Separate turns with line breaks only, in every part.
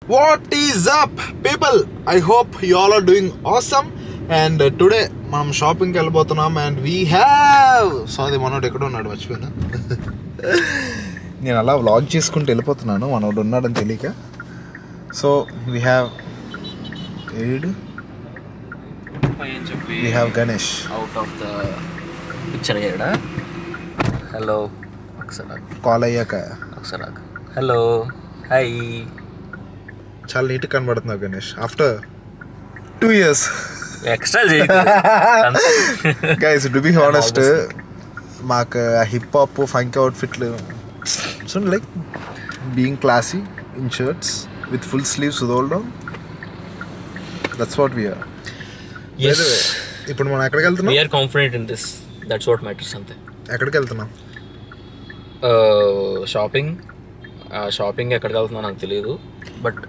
What is up, people? I hope you all are doing awesome. And today మనం షాపింగ్కి వెళ్ళిపోతున్నాం and we have sorry మనోడు ఎక్కడ ఉన్నాడు మర్చిపోయినా. నేను అలా వ్లాగ్ చేసుకుంటూ వెళ్ళిపోతున్నాను, మనోడు ఉన్నాడని తెలియక. So we have Ganesh
out of the picture అయ్యాడా. హలో ఒకసారి
కాల్ అయ్యాక
ఒకసారి హలో హాయ్.
చాలా నీట్గా కనబడుతున్నావు Ganesh after 2 years.
Extra
guys to be honest మాకు హిప్ హాప్ ఫంక్ అవుట్ఫిట్లు so like being classy in shirts with full sleeves roll down, that's what we're. ఇప్పుడు మనం ఎక్కడికి వెళ్తున్నాం?
We're confident in this, that's what matters. అంతే.
ఎక్కడికి వెళ్తున్నాం?
Shopping ఎక్కడికి వెళ్తున్నా నాకు తెలియదు, బట్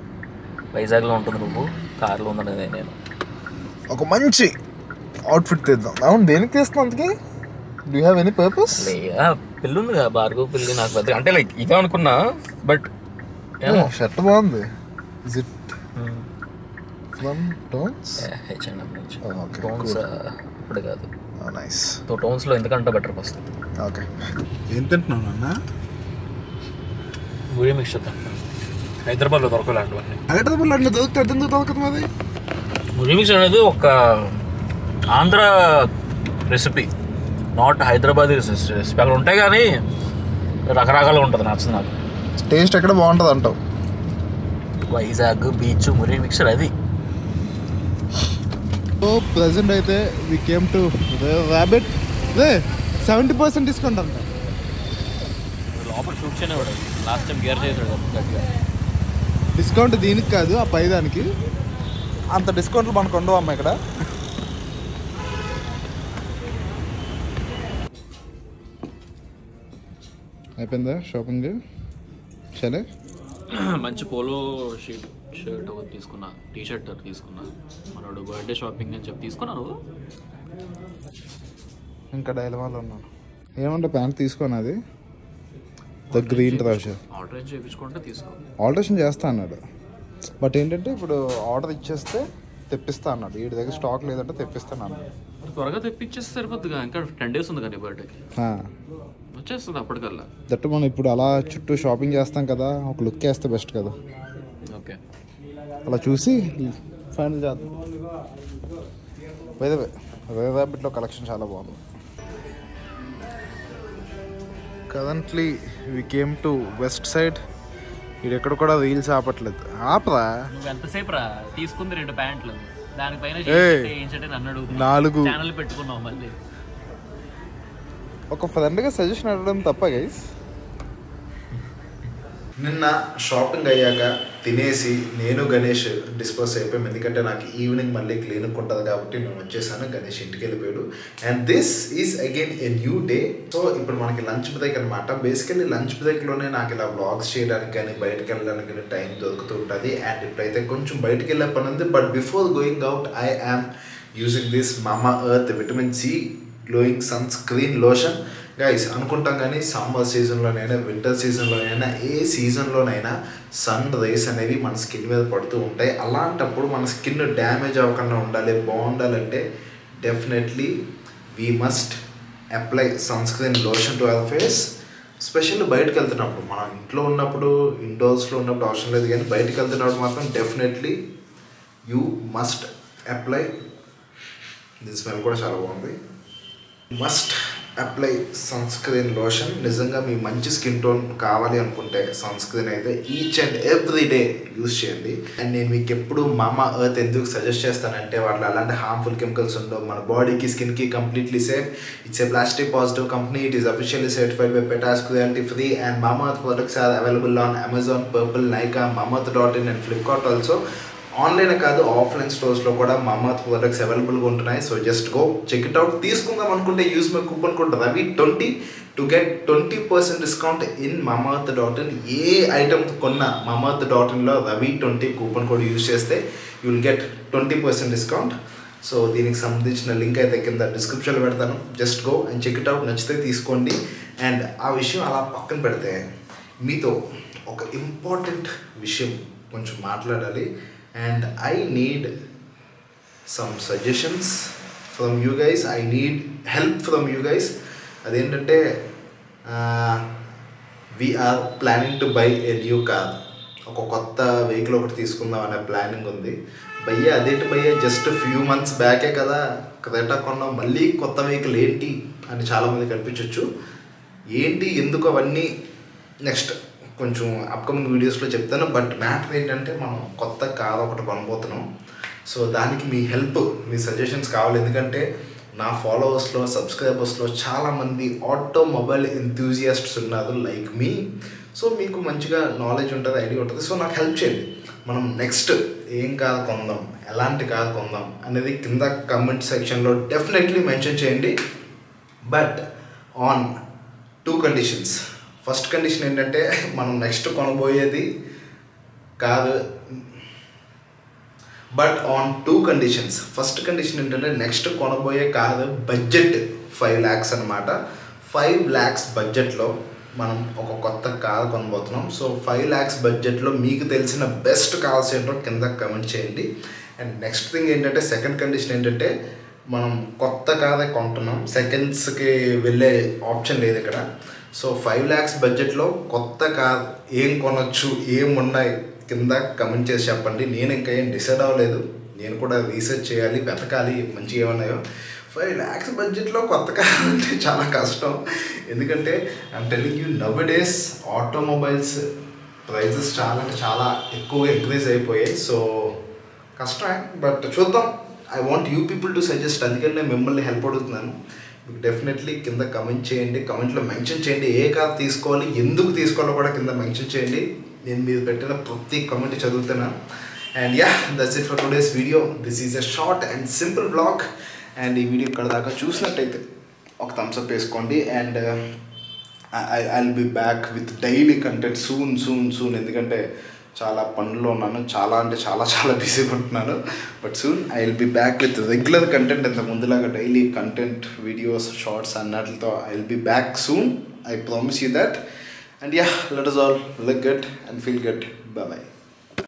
వైజాగ్లో ఉంటుంది, నువ్వు కార్లో ఉన్నది నేను.
ఒక మంచి అవుట్ఫిట్ తీద్దాం. అవును, దేనికి తీస్తున్నాం అందుకే? Do you have any purpose?
పెళ్ళి ఉంది కదా, భార్గవ్ పెళ్ళి. నాకు పెద్ద అంటే లైక్ ఇదే అనుకున్నా, బట్
షర్ట్ బాగుంది. Is it from tones?
HMM నుంచి.
ఓకే,
టోన్స్ ఇప్పుడు కాదు.
నైస్.
టోన్స్లో ఎందుకంటే బెటర్ వస్తుంది.
ఓకే, ఏం తింటున్నావు నాన్న?
గుడి మిక్చర్ తింటున్నాను. హైదరాబాద్లో దొరకలాంటివన్నీ.
హైదరాబాద్లో అన్నీ దొరుకుతాయి, ఎందుకు దొరకదు అది?
గుడి మిక్చర్ అనేది ఒక Andhra recipe, not Hyderabad recipe. అక్కడ ఉంటాయి కానీ రకరకాలుగా ఉంటుంది. నచ్చింది నాకు.
టేస్ట్ ఎక్కడ బాగుంటుంది అంటావు?
వైజాగ్ బీచ్ మురి మిక్చర్ అది.
సో ప్రజెంట్ అయితే we came to Rabbit. 70% discount అంట.
లోపల షూట్ చేయనివాడు. లాస్ట్ టైం గేర్ చేసాడు గట్టిగా.
డిస్కౌంట్ దీనికి కాదు, ఆ పై దానికి. అంత డిస్కౌంట్లు మనకు ఉండవు అమ్మ ఇక్కడ. అయిపోయిందా షాపింగ్? సరే,
మంచి పోలో షర్ట్ ఒకటి తీసుకున్నా, టీ షర్ట్ తీసుకున్నా. మనోడు బర్త్డే షాపింగ్ అని చెప్పి తీసుకున్నాను.
ఇంకా డైలమాలో ఉన్నాను. ఏమంటే ప్యాంట్ తీసుకోను, అది ద గ్రీన్ ట్రౌజర్.
ఆల్టరేషన్ చేయించుకుంటే తీసుకో.
ఆల్టరేషన్ చేస్తా అన్నాడు, బట్ ఏంటంటే ఇప్పుడు ఆర్డర్ ఇచ్చేస్తే తెప్పిస్తా అన్నాడు. వీడి దగ్గర స్టాక్ లేదంటే తెప్పిస్తాను అన్నాడు.
త్వరగా తెప్పించేస్తే సరిపోద్దిగా, ఇంకా 10 days ఉంది కానీ బర్త్డేకి. వచ్చేస్తుంది అప్పటికల్లా.
దట్టు మనం ఇప్పుడు అలా చుట్టూ షాపింగ్ చేస్తాం కదా, ఒక లుక్ వేస్తే బెస్ట్ కదా.
ఓకే,
అలా చూసి ఫైనల్ చేద్దాం. ర్యాబిట్లో కలెక్షన్ చాలా బాగుంది. Currently we came to west side. ఇది ఎక్కడ కూడా రీల్స్ ఆపట్లేదు. ఆపరా,
నువ్వు ఎంతసేపు రా తీసుకుంది 2 ప్యాంట్లు, దానిపైన
4
ఛానల్ పెట్టుకున్నావు. మళ్ళీ
ఒక ఫ్రెండ్గా సజెషన్ అడగడం తప్ప గైస్. నిన్న షాపింగ్ అయ్యాక తినేసి నేను గణేష్ డిస్పోజ్ అయిపోయాం. ఎందుకంటే నాకు ఈవినింగ్ మళ్ళీ క్లినిక్ ఉంటుంది కాబట్టి నేను వచ్చేసాను. గణేష్ ఇంటికి వెళ్ళిపోయాడు. And this is again a new day. So ఇప్పుడు మనకి లంచ్ బ్రేక్ అనమాట. బేసికల్లీ లంచ్ బ్రేక్లోనే నాకు ఇలా వ్లాగ్స్ చేయడానికి కానీ బయటకు వెళ్ళడానికి కానీ టైం దొరుకుతూ ఉంటుంది. అండ్ ఇప్పుడైతే కొంచెం బయటకు వెళ్ళే పని ఉంది. But before going out I am using this Mamaearth vitamin C glowing sunscreen lotion. Guys అనుకుంటాం కానీ సమ్మర్ సీజన్లోనైనా వింటర్ సీజన్లోనైనా ఏ సీజన్లోనైనా సన్ రేస్ అనేవి మన స్కిన్ మీద పడుతూ ఉంటాయి. అలాంటప్పుడు మన స్కిన్ డ్యామేజ్ అవ్వకుండా ఉండాలి, బాగుండాలంటే definitely we must apply sunscreen lotion to our face. Specially బయటకు వెళ్తున్నప్పుడు, మనం ఇంట్లో ఉన్నప్పుడు ఇండోర్స్లో ఉన్నప్పుడు అవసరం లేదు, కానీ బయటకు వెళ్తున్నప్పుడు మాత్రం డెఫినెట్లీ యూ మస్ట్ అప్లై. దీని స్మెల్ కూడా చాలా బాగుంది. Must apply sunscreen lotion. నిజంగా మీ మంచి స్కిన్ టోన్ కావాలి అనుకుంటే సన్ స్క్రీన్ అయితే each and every day use చేయండి. అండ్ నేను మీకు ఎప్పుడు మామా ఎర్త్ ఎందుకు సజెస్ట్ చేస్తానంటే వాటిలో అలాంటి హార్మ్ఫుల్ కెమికల్స్ ఉండవు. మన బాడీకి స్కిన్కి completely safe. It's a plastic positive company. It is officially certified by PETAS cruelty free. And Mamaearth products are available on Amazon, Purple, Nykaa, mamaearth.in and Flipkart also. Online కాదు, offline స్టోర్స్లో కూడా Mamaearth products అవైలబుల్గా ఉంటున్నాయి. So just go check it out. తీసుకుందాం అనుకుంటే use my coupon code RAVI20 to get 20% discount in mamaearth.in. ఏ item కొన్నా mamaearth.inలో RAVI20 కూపన్ కోడ్ యూజ్ చేస్తే you will get 20% discount. So దీనికి సంబంధించిన లింక్ అయితే కింద డిస్క్రిప్షన్లో పెడతాను. Just go and check it out. నచ్చితే తీసుకోండి. అండ్ ఆ విషయం అలా పక్కన పెడితే మీతో ఒక ఇంపార్టెంట్ విషయం కొంచెం మాట్లాడాలి. And I need some suggestions from you guys, I need help from you guys. అదేంటంటే we're planning to buy a new car. ఒక కొత్త వెహికల్ ఒకటి తీసుకుందాం అనే ప్లానింగ్ ఉంది. భయ్యా అదేంటి భయ్యా, జస్ట్ ఫ్యూ మంత్స్ బ్యాకే కదా క్రెటా కొన్నాం, మళ్ళీ కొత్త వెహికల్ ఏంటి అని చాలామంది కనిపించవచ్చు. ఏంటి ఎందుకు అవన్నీ నెక్స్ట్ కొంచెం అప్కమింగ్ వీడియోస్లో చెప్తాను. బట్ మ్యాటర్ ఏంటంటే మనం కొత్త కార్ ఒకటి కొనబోతున్నాం. సో దానికి మీ హెల్ప్, మీ సజెషన్స్ కావాలి. ఎందుకంటే నా ఫాలోవర్స్లో, సబ్స్క్రైబర్స్లో చాలామంది ఆటోమొబైల్ ఎంథూజియాస్ట్స్ ఉన్నారు లైక్ మీ. సో మీకు మంచిగా నాలెడ్జ్ ఉంటుంది, ఐడియా ఉంటుంది. సో నాకు హెల్ప్ చేయండి. మనం నెక్స్ట్ ఏం కార్ కొందాం, ఎలాంటి కార్ కొందాం అనేది కింద కమెంట్ సెక్షన్లో డెఫినెట్లీ మెన్షన్ చేయండి. But on 2 conditions. First condition ఏంటంటే మనం నెక్స్ట్ కొనబోయేది కాదు. But on 2 conditions. First condition ఏంటంటే నెక్స్ట్ కొనబోయే కాదు బడ్జెట్ 5 lakhs అనమాట. 5 lakhs బడ్జెట్లో మనం ఒక కొత్త కార్ కొనబోతున్నాం. సో 5 lakhs బడ్జెట్లో మీకు తెలిసిన బెస్ట్ కార్స్ ఏంటో కింద కమెంట్ చేయండి. అండ్ నెక్స్ట్ థింగ్ ఏంటంటే సెకండ్ కండిషన్ ఏంటంటే మనం కొత్త కారే కొంటున్నాం, సెకండ్స్కి వెళ్ళే ఆప్షన్ లేదు ఇక్కడ. సో 5 lakhs బడ్జెట్లో కొత్త కార్ ఏం కొనొచ్చు, ఏం ఉన్నాయి కింద కమెంట్ చేసి చెప్పండి. నేను ఇంకా ఏం డిసైడ్ అవ్వలేదు, నేను కూడా రీసెర్చ్ చేయాలి, వెతకాలి మంచిగా ఏమన్నాయో. 5 lakhs బడ్జెట్లో కొత్త కార్ అంటే చాలా కష్టం. ఎందుకంటే I'm telling you, nowadays automobiles prices చాలా అంటే చాలా ఎక్కువగా ఇంక్రీజ్ అయిపోయాయి. సో కష్టమే, బట్ చూద్దాం. I want you people to suggest. అందుకని నేను మిమ్మల్ని హెల్ప్ అడుగుతున్నాను. మీకు డెఫినెట్లీ కింద కమెంట్ చేయండి, కమెంట్లో మెన్షన్ చేయండి ఏ కార్ తీసుకోవాలి, ఎందుకు తీసుకోవాలో కూడా కింద మెన్షన్ చేయండి. నేను మీరు పెట్టిన ప్రతి కమెంట్ చదువుతున్నాను. And ya, that's it for today's video. This is a short and simple vlog. And ఈ వీడియో ఇక్కడ దాకా చూసినట్టయితే ఒక థమ్స్ అప్ వేసుకోండి. And I will be back with daily content soon. ఎందుకంటే చాలా పనుల్లో ఉన్నాను, చాలా అంటే చాలా బిజీగా ఉంటున్నాను. But soon I will be back with regular content. ఇంత ముందులాగా డైలీ కంటెంట్, వీడియోస్, షార్ట్స్ అన్నట్లతో I will be back soon. I promise you that. And yeah, let us all look good and feel good. Bye bye.